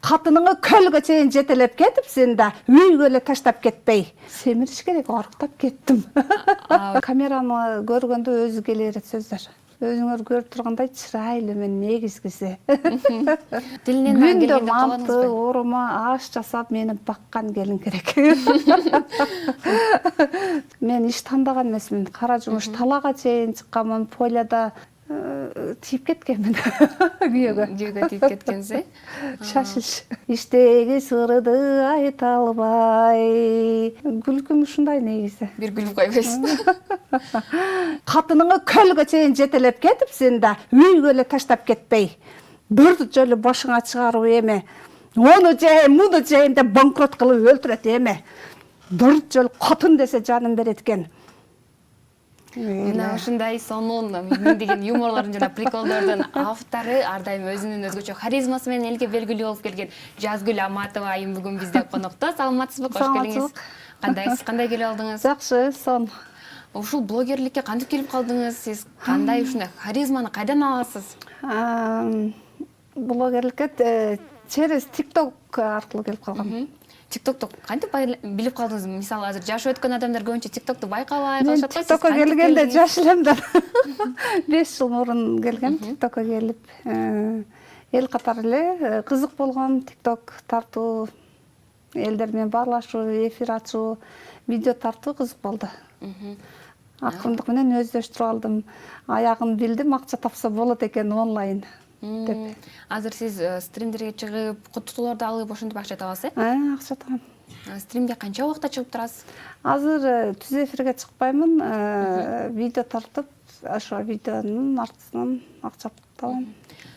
Қатыныңы көлгө чейин жетелеп кетип, сен да үйгө эле таштап кетпей. Семириш керек, арыктап кеттим. Камераны көргөндө өзү келе берет сөздөр. Өзүңөр көрүп тургандай чырайлуу мен негизгиси. Тилинен Күндө манты, орома, аш жасап мени баккан келин керек. Мен иш тандаган эмесмин. Кара жумуш талаага чейин чыкканмын, поляда тийип кеткенмин. Күйөөгө тийип кеткенсиз. Шашыш. Иштеги сырыды айта албай. Күлкүм ушундай негизи. Бир күлүп койбойсуз. Қатыныңы көлгө чейин жетелеп кетип, сен да үйгө эле таштап кетпей. Бир жолу башыңа чыгарып эме. Ону жейм, муну жейм деп банкрот кылып өлтүрөт эме. Бир жолу катын десе жанын берет экен. Мына ушундай сонун миңдеген юморлордун жана приколдордун автору ар дайым өзүнүн өзгөчө харизмасы менен элге белгилүү болуп келген Жазгүл Аматова айым бүгүн бизде конокто. Саламатсызбы? Кош келиңиз. Кандайсыз? Кандай келип алдыңыз? Жакшы, сон. Ушул блогерликке кантип келип калдыңыз? Сиз кандай ушундай харизманы кайдан аласыз? Блогерликке через TikTok аркылуу келип калгам. TikToкту кантип билип калдыңыз? Мисалы, азыр жашы өткөн адамдар көбүнчө TikToкту байкабай калышат го. TikTokко келгенде жаш элем да. 5 жыл мурун келгем TikTokко келип. Эл катары эле кызык болгон TikTok тартуу, элдер менен баарлашуу, эфир ачуу, видео тартуу кызык болду. Акырындык менен өздөштүрүп алдым. Аягын билдим, акча тапса болот экен онлайн деп. Азыр сиз стримдерге чыгып, куттуктоолорду алып, ошентип акча табасыз? Акча табам. Стримге канча убакта чыгып турасыз? Азыр түз эфирге чыкпаймын, видео тартып, ошо видеонун артынан акча табам.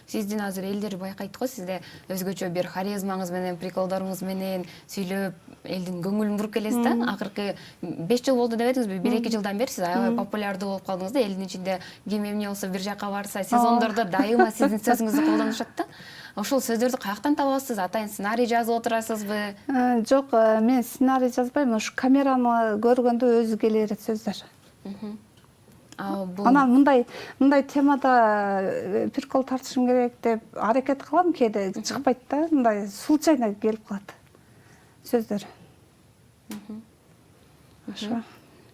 Сиздин азыр элдер байкайт го, сизде өзгөчө бир харизмаңыз менен, приколдоруңуз менен сүйлөп, элдин көңүлүн буруп келесиз да. Акыркы 5 жыл болду деп этиңизби? 1-2 жылдан бери сиз аябай популярдуу болуп калдыңыз да. Элдин ичинде ким эмне болсо бир жака барса, сезондордо дайыма сиздин сөзүңүздү колдонушат да. Ошол сөздөрдү каяктан табасыз? Атайын сценарий жазып отурасызбы? Жок, мен сценарий жазбайм, ушу камераны көргөндө өзү келе берет сөздөр. Анан мындай темада прикол тартышым керек деп аракет кылам, кээде чыкпайт да, мындай случайно келип калат сөздөр. Ошо.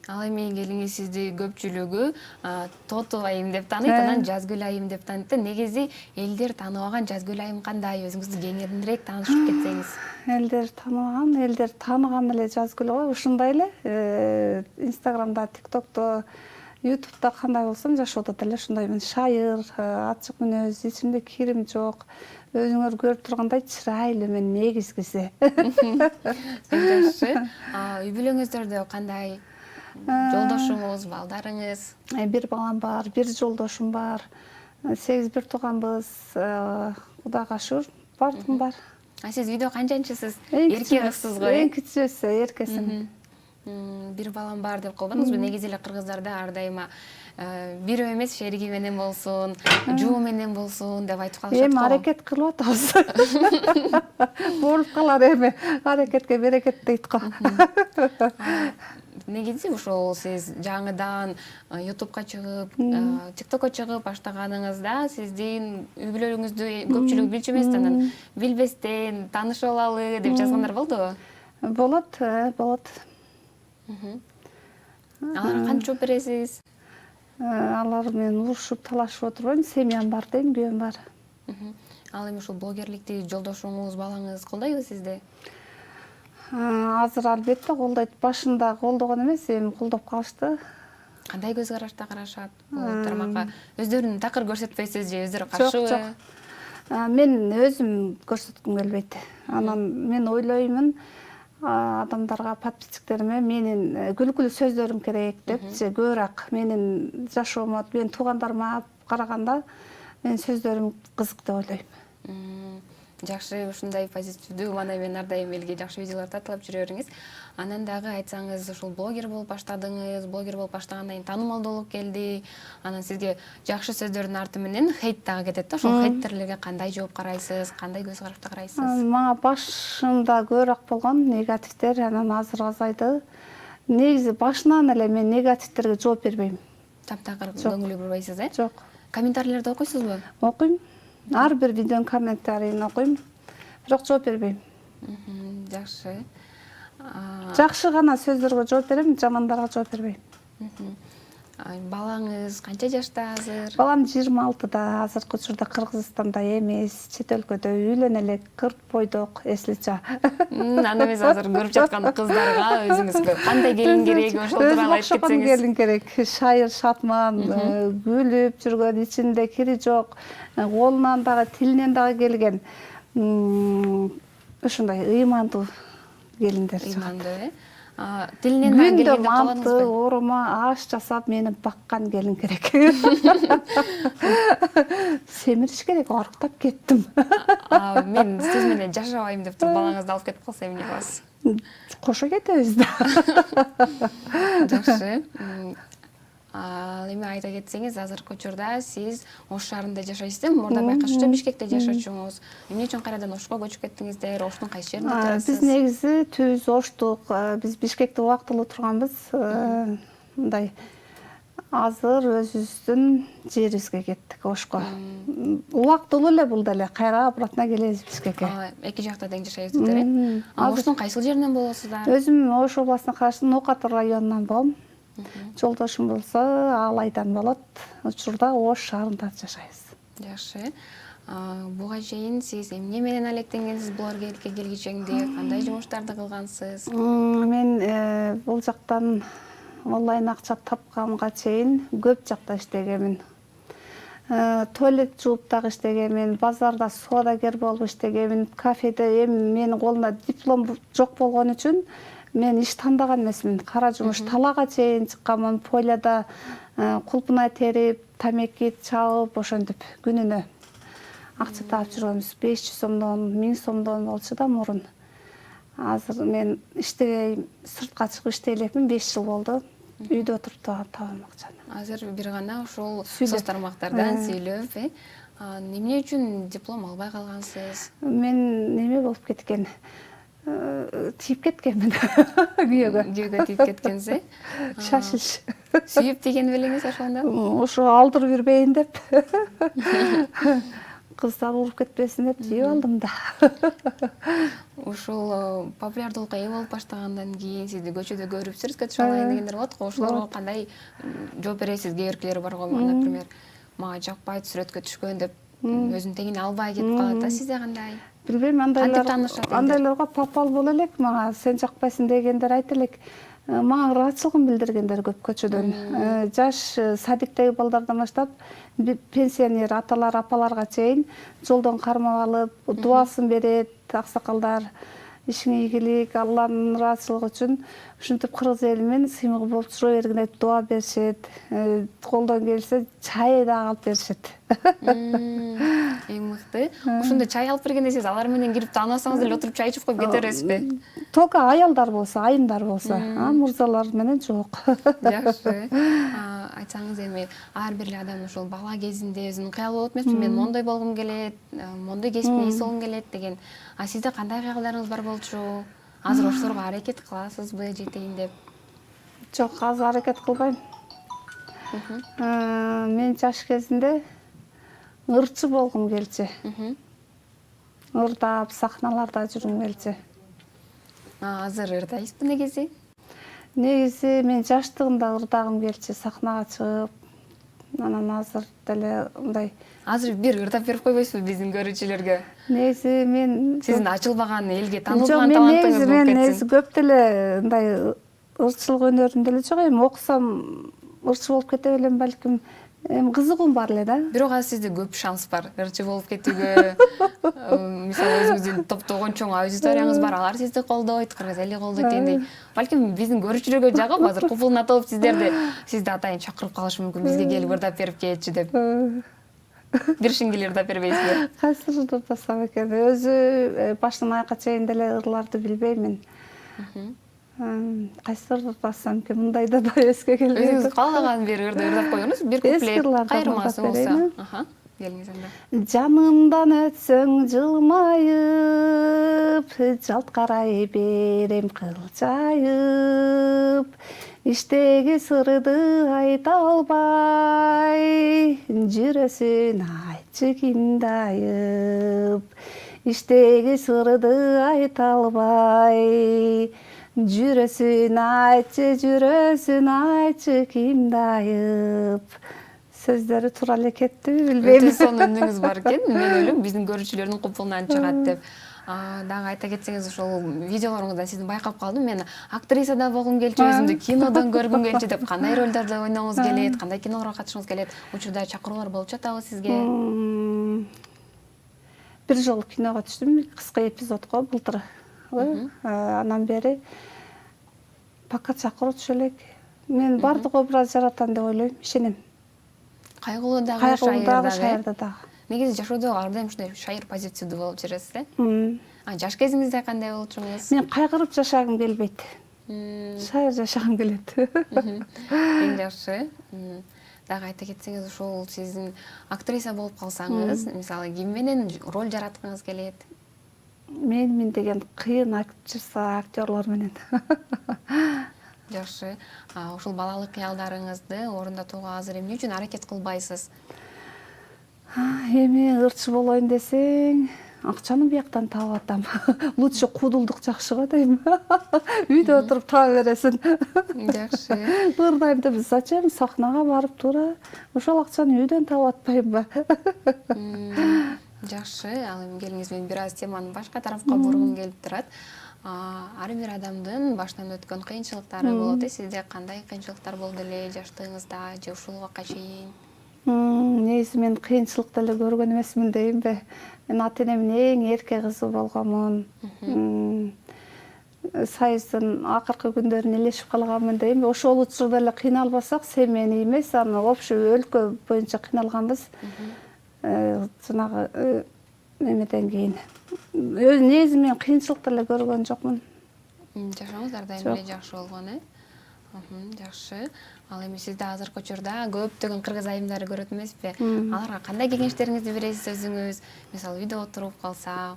Ал эми келиңиз, сизди көпчүлүгү Тоту айым деп тааныйт, анан Жазгүл айым деп тааныйт. Негизи элдер тааныбаган Жазгүл айым кандай? Өзүңүздү кеңирирээк таанышып кетсеңиз. Элдер тааныбаган, элдер тааныган эле Жазгүл го, ушундай эле Инстаграмда, ТикТокто, Ютубта кандай болсом жашоодо деле ушундаймын. Шайыр, ачык мүнөз, ичимде кирим жок. Өзүңөр көрүп тургандай чырайлуу мен негизгиси. Жакшы. Үй бүлөңүздөрдө кандай? Жолдошуңуз, балдарыңыз? Бир балам бар, бир жолдошум бар. 8 бир тууганбыз. Кудайга шүгүр, бардыгым бар. Сиз үйдө канчанчысыз? Эрке кызсыз го? Эң кичүүсү, эркесин. Бир балам бар деп калбадыңызбы? Негизи эле кыргыздарда ар дайыма бирөө эмес шериги менен болсун, жуу менен болсун деп айтып калышат го. Эми аракет кылып атабыз. Болуп калар эми. Аракетке берекет дейт го. Негизи ошол сиз жаңыдан ютубка чыгып, тиктокко чыгып баштаганыңызда сиздин үй бүлөңүздү көпчүлүк билчү эмес, анан билбестен таанышып алалы деп жазгандар болдубу? Болот, болот. Аларга кантип жооп бересиз? Алар менен урушуп, талашып отурбайм, семьям бар дейм, күйөөм бар. Ал эми ушул блогерликти жолдошуңуз, балаңыз колдойбу сизди? Азыр албетте колдойт. Башында колдогон эмес, эми колдоп калышты. Кандай көз карашта карашат? Тармакка өздөрүн такыр көрсөтпөйсүз же өздөрү каршыбы? Жок. Мен өзүм көрсөткүм келбейт. Анан мен ойлоймун, адамдарга, подписчиктериме менин күлкүлүү сөздөрүм керек депчи, көбүрөөк менин жашоомо, менин туугандарыма караганда менин сөздөрүм кызык деп ойлойм. Жакшы, ушундай позитивдүү мана мен ар дайым элге жакшы видеолор тартылап жүрө бериңиз. Анан дагы айтсаңыз, ушул блогер болуп баштадыңыз, блогер болуп баштагандан кийин таанымалдуу болуп келди. Анан сизге жакшы сөздөрдүн арты менен хейт дагы кетет да. Ошол хейттерлерге кандай жооп карайсыз, кандай көз карашта карайсыз? Мага башында көбүрөөк болгон негативдер, анан азыр азайды. Негизи башынан эле мен негативдерге жооп бербейм. Таптакыр көңүлгө бурбайсыз, э? Жок. Комментарийлерди окуйсузбу? Окуйм. Ар бир видеонун комментарийин окуйм. бирок жооп бербейм. Жакшы. Жакшы гана сөздөргө жооп берем, жамандарга жооп бербейм. Балаңыз канча жашта азыр? Балам 26-да, азыркы учурда Кыргызстанда эмес, чет өлкөдө үйлөнө элек, 40 бойдок, эслича. Анда эмес азыр көрүп жаткан кыздарга өзүңүзгө кандай келин керек, ошол тууралуу айтып Өзүмө кетсеңиз. келин керек. Шайыр, шатман, күлүп жүргөн, ичинде кири жок, колунан дагы, тилинен дагы келген. Ушундай ыймандуу келиндер чыгат. Ыймандуу, Тилинен дагы Күндө келгенде манты, каласызбы? орома, аш жасап мени баккан келин керек. Семириш керек, арыктап кеттим. Мен сиз менен жашабайм деп туруп балаңызды алып кетип калса эмне кыласыз? Кошо кетебиз да. Жакшы. Ал эми айта кетсеңиз, азыркы учурда сиз Ош шаарында жашайсыз, мурда байкашымча Бишкекте жашачуңуз. Эмне үчүн кайрадан Ошко көчүп кеттиңиздер? Оштун кайсы жеринде турасыз? Биз негизи түз Оштук, биз Бишкекте убактылуу турганбыз. Мындай азыр өзүбүздүн жерибизге кеттик, Ошко. Убактылуу эле бул деле, кайра обратно келебиз Бишкекке. Эки жакта тең жашайсыздар, э? Оштун кайсыл жеринен болосуздар? Өзүм Ош областына караштуу Нокат районунан болом. Жолдошум болсо Алайдан болот. Учурда Ош шаарында жашайбыз. Жакшы. Буга чейин сиз эмне менен алектенгенсиз бул аргеликке келгичеңде? Кандай жумуштарды кылгансыз? Мен бул жактан онлайн акча тапканга чейин көп жакта иштегенмин. Туалет жууп дагы иштегенмин, базарда соодагер болуп иштегенмин, кафеде. Эми менин колумда диплом жок болгон үчүн мен иш тандаган эмесмин. Кара жумуш талаага чейин чыкканмын. Поляда кулпунай терип, тамеки чагып, ошентип күнүнө акча таап жүргөнбүз. 500 сомдон, 1000 сомдон болчу да мурун. Азыр мен иштебей, сыртка чыгып иштей элекмин, 5 жыл болду. Үйдө отуруп табам акчаны. Азыр бир гана ушул соц тармактардан сүйлөп, эмне үчүн диплом албай калгансыз? Мен неме болуп кеткен, тийип кеткенмин күйөөгө. Күйөөгө тийип кеткенсиз, Шашыш. Сүйүп деген белеңиз ошондо? Ошо алдырып жүрбөйүн деп. Кыздар уруп кетпесин деп тийип алдым да. Ушул популярдуулукка ээ болуп баштагандан кийин сизди көчөдө көрүп сүрөткө түшө алайын дегендер болот го. Ошолорго кандай жооп бересиз? Кээ биркилери бар го, например, мага жакпайт сүрөткө түшкөн деп өзүнүн тегине албай кетип калат да. Сизде кандай? Билбейм, андайларга попал боло элек, мага сен жакпайсың дегендер айта элек. Мага ыраазычылыгын билдиргендер көп көчөдөн. Жаш садиктеги балдардан баштап пенсионер аталар, апаларга чейин жолдон кармап алып, дубасын берет аксакалдар. Ишиңе ийгилик, Алланын ыраазычылыгы үчүн ушинтип кыргыз элинин сыймыгы болуп жүрө бергин деп дуа беришет. Колдон келсе чай да алып беришет. Эң мыкты. Ошондо чай алып бергенде сиз алар менен кирип тааныбасаңыз деле отуруп чай ичип коюп кете бересизби? Только аялдар болсо, айымдар болсо, мырзалар менен жок. Жакшы. Айтсаңыз эми ар бир эле адам ошол бала кезинде өзүнүн кыялы болот эмеспи? Мен мондой болгум келет, мондой кесиптин ээси болгум келет деген. Сизде кандай кыялдарыңыз бар болчу? Азыр ошолорго аракет кыласызбы, жетейин деп? Жок, азыр аракет кылбайм. Мен жаш кезинде ырчы болгум келчү. Ырдап, сахналарда жүргүм келчү. Азыр ырдайсызбы негизи? Негизи мен жаштыгымда ырдагым келчү, сахнага чыгып. Анан азыр деле мындай. Азыр бир ырдап берип койбойсузбу биздин көрүүчүлөргө? Негизи мен сиздин ачылбаган, элге таанылбаган талантыңыз болуп кетсин. Негизи көп деле мындай ырчылык өнөрүм деле жок. Эми окусам ырчы болуп кете белем балким. Кызыгуум бар эле да. Бирок азыр сизде көп шанс бар ырчы болуп кетүүгө. Мисалы өзүңүздүн топтогон чоң аудиторияңыз бар, алар сизди колдойт, кыргыз эли колдойт дегендей. Балким биздин көрүүчүлөргө жагып, азыр купулуна толуп сизди атайын чакырып калышы мүмкүн, бизге келип ырдап берип кетчи деп. Бир шиңгил ырдап бербейсизби? Кайсы ырдасам экен? Өзү баштан аякка чейин деле ырларды билбеймин. Кайсы ырдасам экен? Мындай да эске келбейт. Өзүңүз каалаган бир ырды ырдап коюңуз, бир куплет, кайрылмасы болсо. Келиңиз анда. Жанымдан өтсөң жылмайып, жалт карай берем кылжайып. Иштеги сырды айта албай, жүрөсүн айтчы кимди айып. иштеги сырды айта албай. Жүрөсүн айтчы кимди айып. Сөздөрү туура эле кеттиби билбейм. Өтө сонун үнүңүз бар экен. Мен ойлойм биздин көрүүчүлөрдүн купулунан чыгат деп. Дагы айта кетсеңиз, ошол видеолоруңуздан сизди байкап калдым. Мен актриса да болгум келчү, өзүмдү кинодон көргүм келчү деп, кандай ролдордо ойногуңуз келет, кандай кинолорго катышкыңыз келет? Учурда чакыруулар болуп жатабы сизге? Бир жолу киного түштүм, кыска эпизодко былтыр. Анан бери пока чакыруучу элек. Мен бардык образ жаратам деп ойлойм, ишенем. Кайгылуу дагы, Кайгылуу дагы, шайыр шаярда дагы. дагы. Негизи жашоодо ар дайым ушундай шайыр позициядуу болуп жүрөсүз, э? Жаш кезиңизде кандай болчуңуз? Мен кайгырып жашагым келбейт. Шайыр жашагым келет. Эң жакшы. Дагы айта кетсеңиз, ошол сиздин актриса болуп калсаңыз, мисалы ким менен роль жараткыңыз келет? Мен деген кыйын актерлор менен. Жакшы. Ушул балалык кыялдарыңызды орундатууга азыр эмне үчүн аракет кылбайсыз? Эми ырчы болоюн десең, акчаны бияктан таап атам. Лучше куудулдук жакшы го дейм. Үйдө отуруп таба бересиң. Жакшы. Ырдайм деп зачем сахнага барып тура ошол акчаны үйдөн таап атпаймынбы? Жакшы. Ал эми келиңиз, мен бир аз теманы башка тарафка бургум келип турат. Ар бир адамдын башынан өткөн кыйынчылыктары болот. Сизде кандай кыйынчылыктар болду эле жаштыгыңызда же ушул убакка чейин? Негизи мен кыйынчылык деле көргөн эмесмин деймби. Мен ата энемдин эң эрке кызы болгонмун. Союздун акыркы күндөрүн элешип калганмын деймби. Ошол учурда эле кыйналбасак, семейный эмес, общий өлкө боюнча кыйналганбыз. Жанагы немеден кийин. Негизи мен кыйынчылык деле көргөн жокмун. Жашооңуз ар дайым эле жакшы болгон, э? Жакшы. Ал эми сизди азыркы учурда көптөгөн кыргыз айымдары көрөт эмеспи? Аларга кандай кеңештериңизди бересиз өзүңүз? Мисалы үйдө отуруп калса?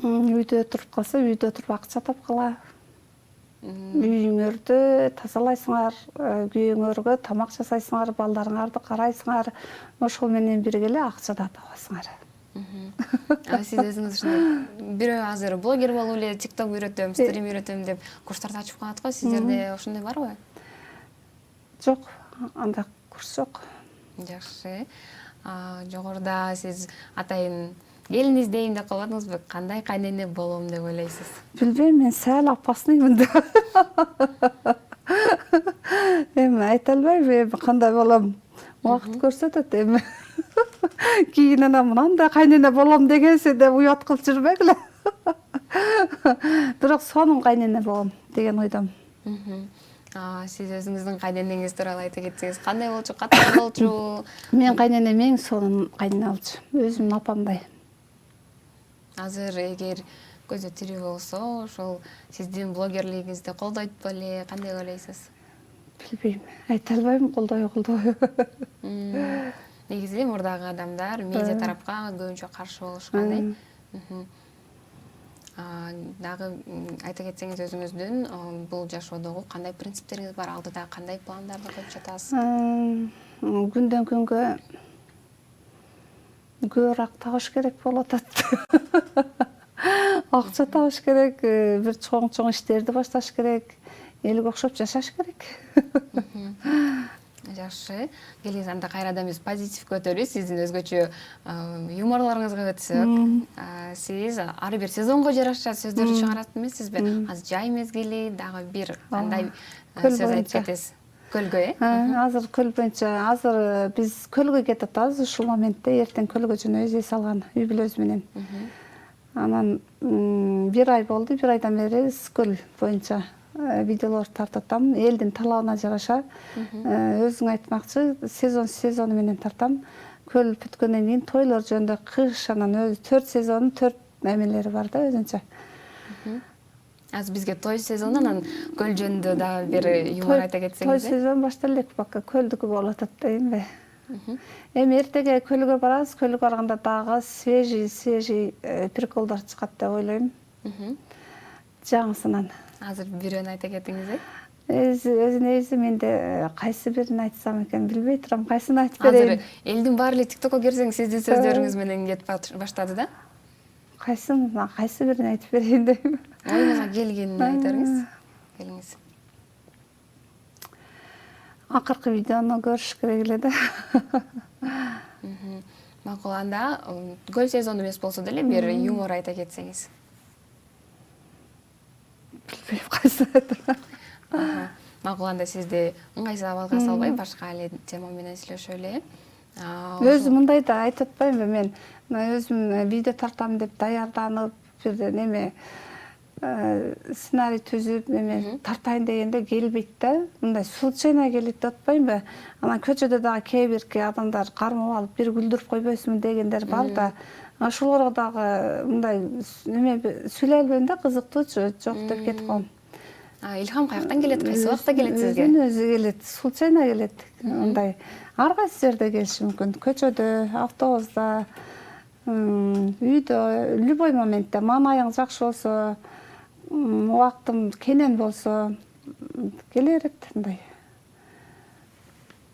Үйдө отуруп калса, үйдө отуруп акча тапкыла. Үйүңөрдү тазалайсыңар, күйөөңөргө тамак жасайсыңар, балдарыңарды карайсыңар. Ошол менен бирге эле акча да табасыңар. Сиз өзүңүз ушундай бирөө азыр блогер болуп эле TikTok үйрөтөм, стрим үйрөтөм деп курстарды ачып калат го. Сиздерде ошондой барбы? Жок, андай курс жок. Жакшы. Жогоруда сиз атайын келин издейм деп калбадыңызбы? Кандай кайнене болом деп ойлойсуз? Билбейм, мен сәл опасныймын да. Эми айта албайм, кандай болом. Убакыт көрсөтөт эми. Кийин анан мындай кайнене болом дегенси деп уят кылып жүрбөгүлө. Бирок сонун кайнене болом деген ойдомун. Сиз өзүңүздүн кайненеңиз тууралуу айта кетсеңиз, кандай болчу, катар болчу? Мен кайненем эң сонун кайнене болчу, өзүмдүн апамдай. Азыр эгер көзү тирүү болсо, ошол сиздин блогерлигиңизди колдойт беле, кандай ойлойсуз? Билбейм, айта албайм, колдойбу. Негизи мурдагы адамдар медиа тарапка көбүнчө каршы болушкан, э? Дагы айта кетсеңиз, өзүңүздүн бул жашоодогу кандай принциптериңиз бар, алдыда кандай пландарды коюп жатасыз? Күндөн күнгө көбүрөөк табыш керек болуп атат. Акча табыш керек, бир чоң иштерди башташ керек, элге окшоп жашаш керек. Жакшы. Келиңиз, анда кайрадан биз позитивге өтөлү. Сиздин өзгөчө юморлоруңузга өтсөк. Сиз ар бир сезонго жараша сөздөрдү чыгарат эмессизби? Азыр жай мезгили, дагы бир кандай сөз айтып кетесиз? Көлгө, э? Азыр көл боюнча, азыр биз көлгө кетип атабыз, ушул моментте эртең көлгө жөнөйбүз үй салган, үй бүлөбүз менен. Анан бир ай болду, бир айдан бери көл боюнча видеолор тартып атам. Элдин талабына жараша. Өзүң айтмакчы, сезону менен тартам. Көл бүткөндөн кийин тойлор жөнүндө кыш, анан өзү 4 сезонун 4 эмелери бар да өзүнчө. Азыр бизге той сезону, анан көл жөнүндө дагы бир юмор айта кетсеңиз. Той сезон башталып элек, бака көлдүкү болуп атат деймби. Эми эртеге көлгө барабыз, көлгө барганда дагы свежий приколдор чыгат деп ойлойм. Жаңысынан. Азыр бирөөнү айта кетиңиз, э? Өзүнө менде кайсы бирин айтсам экен, билбей турам, кайсын айтып берейин. Азыр элдин баары эле TikTokко кирсең, сиздин сөздөрүңүз менен кетип баштады да? кайсы бирин айтып берейин дейм. Оюңузга келгенин айтарыңыз. Келиңиз. Акыркы видеону көрүш керек эле да. Макул, анда көл сезону эмес болсо деле бир юмор айта кетсеңиз. Билбейм кайсы айтам. Макул, анда сизди ыңгайсыз абалга салбай, башка эле тема менен сүйлөшөлү. Өзүм мындай да айтып атпаймынбы, мен өзүм видео тартам деп даярданып, бир неме сценарий түзүп, неме тартайын дегенде келбейт да. Мындай случайно келет деп атпаймынбы. Анан көчөдө дагы кээ бирки адамдар кармап алып, бир күлдүрүп койбойсуңбу дегендер бар да. Ошолорго дагы мындай неме сүйлөй албайм да, кызыктуучу, жок деп кетип калам. Илхам каяктан келет, кайсы убакта келет сизге? Өзү келет, случайно келет. Мындай ар кайсы жерде келиши мүмкүн. Көчөдө, автобуста, үйдө, любой моментте. Маанайың жакшы болсо, убактым кенен болсо келе берет мындай.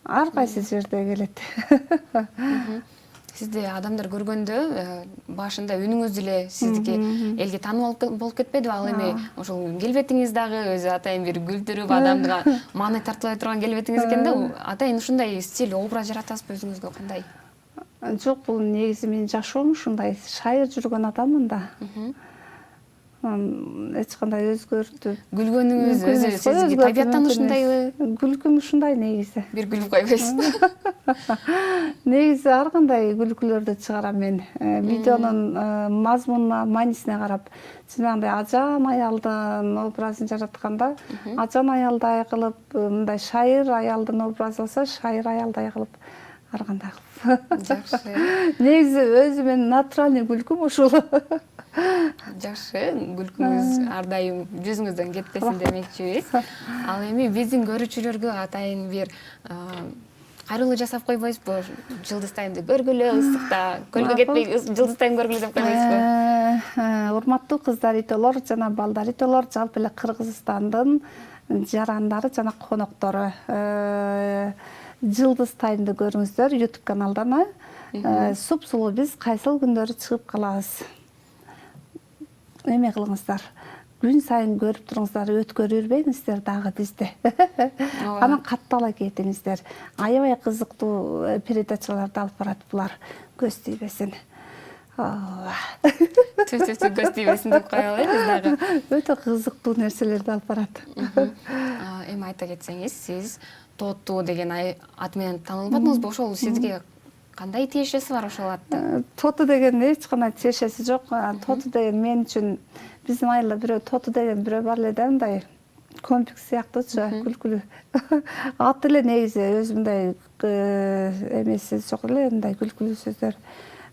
Ар кайсы жерде келет. Сизди адамдар көргөндө башында үнүңүз деле сиздики элге таанымал болуп кетпедиби? Ал эми ошол келбетиңиз дагы өзү атайын бир күлдүрүп, адамга маанай тартуулай турган келбетиңиз экен да. Атайын ушундай стиль, образ жаратасызбы өзүңүзгө, кандай? Жок, бул негизи менин жашоом ушундай. Шайыр жүргөн адаммын да. Эч кандай өзгөртүп. Күлгөнүңүз өзү сизге табияттан ушундайбы? Күлкүм ушундай негизи. Бир күлүп койбойсуз. Негизи ар кандай күлкүлөрдү чыгарам мен. Видеонун мазмунуна, маанисине карап, жанагындай ажан аялдын образын жаратканда, ажан аялдай кылып, мындай шайыр аялдын образы болсо, шайыр аялдай кылып, ар кандай кылып. Жакшы. Негизи өзү менин натуральный күлкүм ушул. Жакшы, күлкүңүз ар дайым жүзүңүздөн кетпесин демекчибиз. Ал эми биздин көрүүчүлөргө атайын бир кайрылуу жасап койбойсузбу? Жылдызтайымды көргүлө, ысыкта көлгө кетпей жылдызтайым көргүлө деп койбойсузбу? Урматтуу кыздар, итолор жана балдар, итолор жалпы эле Кыргызстандын жарандары жана коноктору. Жылдызтайымды көрүңүздөр YouTube каналдан. Суп-сулуу биз кайсыл күндөрү чыгып калабыз. Эме кылыңыздар. Күн сайын көрүп туруңуздар, өткөрүп жүрбөйүңүздөр дагы бизди. Анан каттала кетиңиздер. Аябай кызыктуу передачаларды алып барат булар. Көз тийбесин. Тү көз тийбесин деп кое алайбыз дагы. Өтө кызыктуу нерселерди алып барат. Эми айта кетсеңиз, сиз Тоту деген ат менен таанылбадыңызбы? Ошол сизге кандай тиешеси бар ошол аттын? Тоту деген эч кандай тиешеси жок. Тоту деген мен үчүн биздин айылда бирөө Тоту деген бирөө бар эле да, мындай комплекс сыяктуучу, күлкүлүү. Ат эле негизи өзү мындай эмеси жок эле, мындай күлкүлүү сөздөр.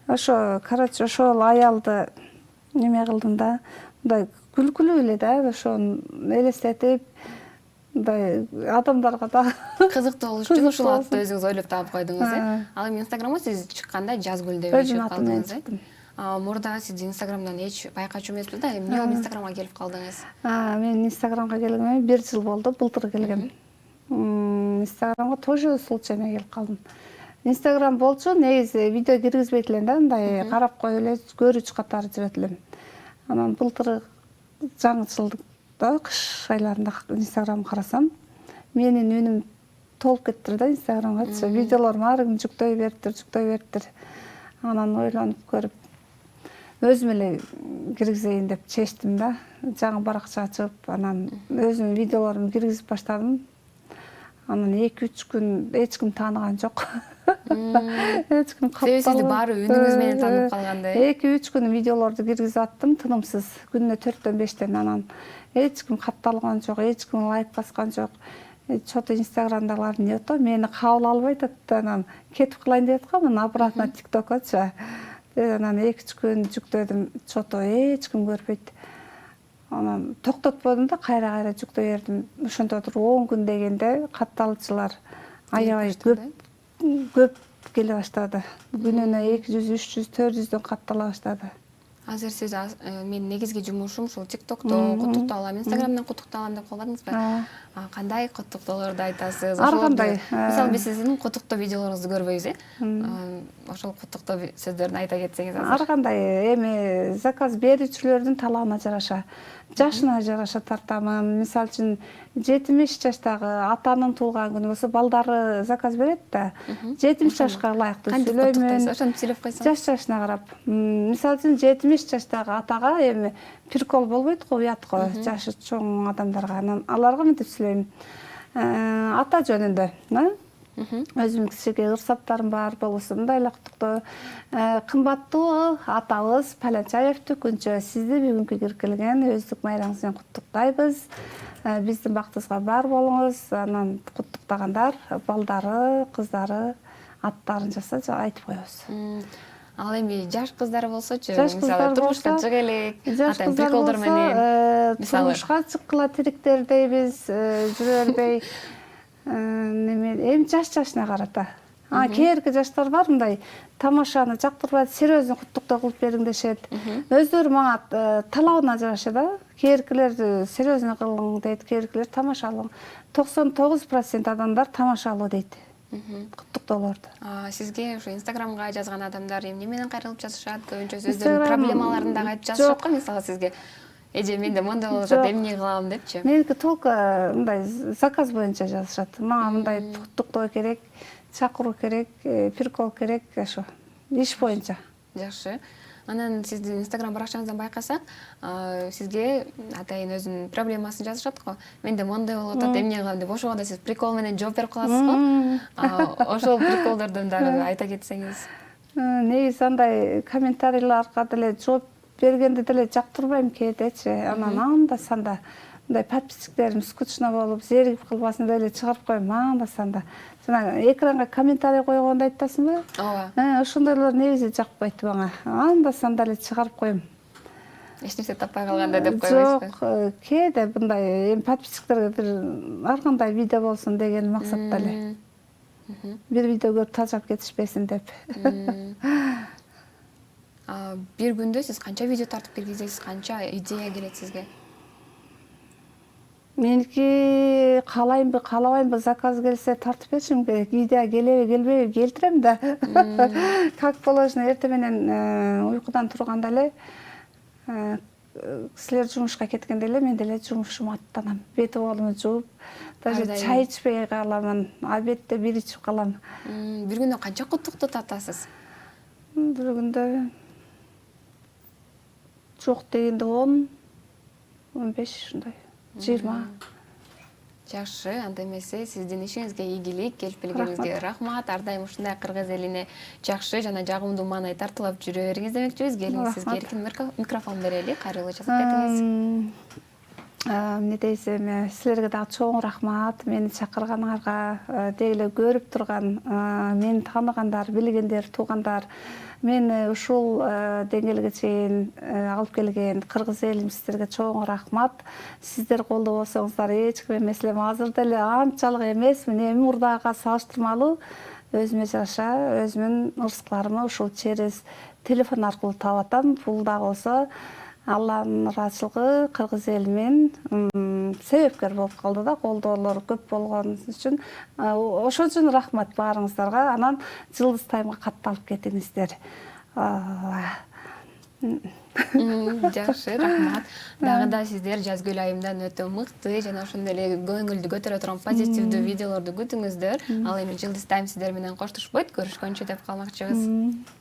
Ошо, короче, ошол аялды неме кылдым да, мындай күлкүлүү эле да, ошону элестетип, мындай адамдарга да кызыктуу болуш үчүн ушул атты өзүңүз ойлоп таап койдуңуз, Ал эми Инстаграмга сиз чыкканда Жазгүл деп чыгып калдыңыз, Мурда сиз Инстаграмдан эч байкачу эмеспиз да, эмне Инстаграмга келип калдыңыз? Мен Инстаграмга келгениме 1 жыл болду, былтыр келгем. Инстаграмга тоже случайно келип калдым. Инстаграм болчу, негизи видео киргизбейт элем да, мындай карап коюп эле көрүүчү катары жүрөт элем. Анан былтыр жаңы жылдыкта, кыш айларында Инстаграм карасам, менин үнүм толуп кеттир да Инстаграмгачы. Видеолорум ар күн жүктөй бериптир. Анан ойлонуп көрүп, өзүм эле киргизейин деп чечтим да. Жаңы баракча ачып, анан өзүмдүн видеолорумду киргизип баштадым. Анан 2-3 күн эч ким тааныган жок. Эч ким катталбай. Сизди баары үнүңүз менен таанып калгандай. 2-3 күн видеолорду киргизип аттым, тынымсыз. Күнүнө 4-5тен, анан эч ким катталган жок, эч ким лайк баскан жок. Чото Инстаграмдагылар эмне болот, мени кабыл албайт атты. Анан кетип калайын деп атканмын обратно ТикТоккачы. Анан 2-3 күн жүктөдүм, чото эч ким көрбөйт. Анан токтотподум да, кайра жүктөй бердим. Ошондо туруп 10 күн дегенде катталуучулар аябай көп келе баштады. Күнүнө 200, 300, 400дөн каттала баштады. Азыр сиз менин негизги жумушум ушул TikTokто куттуктап алам, Instagramдан куттуктап алам деп калбадыңызбы? Кандай куттуктоолорду айтасыз? Ар кандай. Мисалы биз сиздин куттуктоо видеолоруңузду көрбөйбүз, ошол куттуктоо сөздөрүн айта кетсеңиз азыр. Ар кандай эми заказ берүүчүлөрдүн талабына жараша, жашына жараша тартамын. Мисалы үчүн 70 жаштагы атанын туулган күнү болсо балдары заказ берет да. 70 жашка ылайыктуу сүйлөймүн. Ошентип сүйлөп койсоң. Жашына карап. Мисалы үчүн 70 жаштагы атага эми прикол болбойт го, уят го, жашы чоң адамдарга. Анан аларга мынтип сүйлөйм. Ата жөнүндө, өзүмдүн кичине ырсаптарым бар, болбосо мындай эле куттуктоо. Кымбаттуу атабыз Палачаевди күнчө сизди бүгүнкү киркелген өздүк майрамыңыз менен куттуктайбыз. Биздин бактыбызга бар болуңуз. Анан куттуктагандар балдары, кыздары аттарын жазса айтып коебуз. Ал эми жаш кыздар болсочу, Жаш мисалы кыздар турмушка болсо, чыга элек, жаш атайын кыздар приколдор менен, мисалы. турмушка чыккыла тириктер дейбиз, жүрө бербей. Эми жашына карата. Кээинки жаштар бар мындай тамашаны жактырбайт, серьезно куттуктоо кылып бериң дешет. Өздөрү мага талабына жараша да. Кээинкилер серьезно кылың дейт, кээинкилер тамашалуу. 99% адамдар тамашалуу дейт. Куттуктоолорду. Сизге ушу Инстаграмга жазган адамдар эмне менен кайрылып жазышат? Көбүнчө өздөрүнүн проблемаларын дагы айтып жазышат го, мисалы сизге. Эже менде мондой болуп атат, эмне кылам депчи. Меники только мындай заказ боюнча жазышат. Мага мындай куттуктоо керек, чакыруу керек, прикол керек, ошо. Иш боюнча. Жакшы. Анан сиздин Инстаграм баракчаңыздан байкасак, сизге атайын өзүнүн проблемасын жазышат го. Менде мондой болуп атат, эмне кылам деп, ошого да сиз прикол менен жооп берип каласыз го. Ошол приколдордон дагы айта кетсеңиз. Негизи андай комментарийлерге деле жооп бергенди деле жактырбайм кээдечи. Анан анда-санда мындай подписчиктерим скучно болуп, зеригип калбасын деп эле чыгарып коем анда-санда. Жана экранга комментарий койгонду айтасыңбы? Ооба. Ошондойлор негизи жакпайт мага. Анда-санда эле чыгарып коем. Эч нерсе таппай калганда деп койбойсузбу? Жок, кээде мындай подписчиктерге бир ар кандай видео болсун деген максатта эле. Бир видео көрүп тажап кетишпесин деп. Бир күндө сиз канча видео тартып киргизесиз, канча идея келет сизге? Меники каалайбы, каалабайбы, заказ келсе тартып беришим керек. Идея келеби, келбейби келтирем да. Как положено, эртең менен уйкудан турганда эле силер жумушка кеткенде эле мен деле жумушума аттанам. Бет колумду жууп, даже чай ичпей каламын, обедте бир ичип калам. Бир күндө канча куттуктоо тартасыз? Бир күндө жок дегенде 10, 15 ушундай, 20. Жакшы, анда эмесе сиздин ишиңизге ийгилик, келип келгениңизге рахмат. Ар дайым ушундай кыргыз элине жакшы жана жагымдуу маанай тартуулап жүрө бериңиз демекчибиз. Келиңиз, сизге эркин микрофон берели, кайрылуу жасап кетиңиз. Эмне дейсем, силерге дагы чоң рахмат. Мени чакырганыңарга, деги эле көрүп турган, мени тааныгандар, билгендер, туугандар, мени ушул деңгээлге чейин алып келген кыргыз элим, сиздерге чоң рахмат. Сиздер колдоо болсоңуздар эч ким эмес элем. Азыр деле анчалык эмесмин. Эми мурдага салыштырмалуу өзүмө жараша, өзүмдүн ырыскыларымы ушул через телефон аркылуу таап атам. Бул дагы болсо Алланын ыраазычылыгы кыргыз элинин себепкер болуп калды да, колдоолор көп болгон үчүн. Ошон үчүн рахмат баарыңыздарга. Анан Жылдыз Таймга катталып кетиңиздер. Жакшы, рахмат. Дагы да сиздер жазгүл айымдан өтө мыкты жана ошондой эле көңүлдү көтөрө турган позитивдүү видеолорду күтүңүздөр. Ал эми Жылдыз Тайм сиздер менен коштошпойт, көрүшкөнчө деп калмакчыбыз.